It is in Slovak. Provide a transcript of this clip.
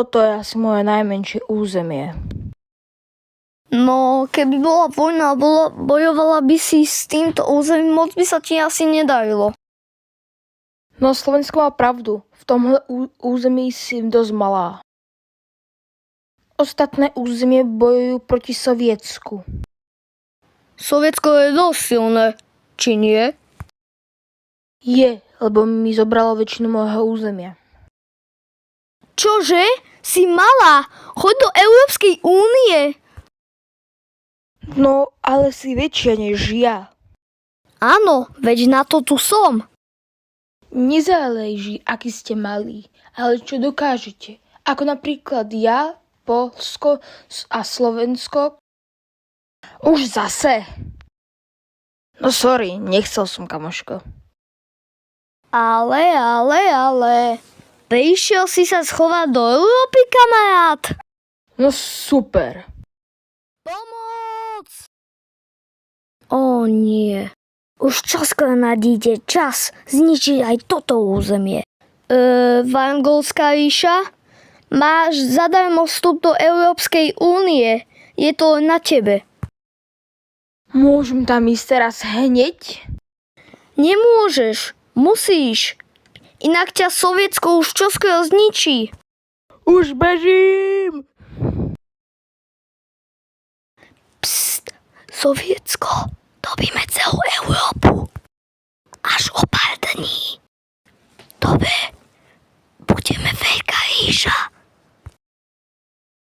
toto je asi moje najmenšie územie. No, keby bola vojna, bojovala by si s týmto územím, moc by sa ti asi nedarilo. No Slovensko má pravdu, v tomhle území si dosť malá. Ostatné územie bojujú proti Sovietsku. Sovietsko je dosť silné, či nie? Je, lebo mi zobralo väčšinu môjho územia. Čože? Si malá? Choď do Európskej únie. No, ale si väčšia než ja. Áno, veď na to tu som. Nezáleží, aký ste malí, ale čo dokážete. Ako napríklad ja, Poľsko a Slovensko. Už zase. No sorry, nechcel som, kamoško. Ale. Prišiel si sa schovať do Európy, kamarát? No super. Pomoc! Ó nie. Už čoskoro nadíde čas zničiť aj toto územie. Vangolská ríša? Máš zadarmo vstup do Európskej únie. Je to len na tebe. Môžem tam ísť teraz hneď? Nemôžeš. Musíš. Inak ťa Sovietsko už čoskoro zničí. Už bežím! Pst, Sovietsko, dobíme celú Európu. Až o pár dní. Dobre, budeme veľká ríša.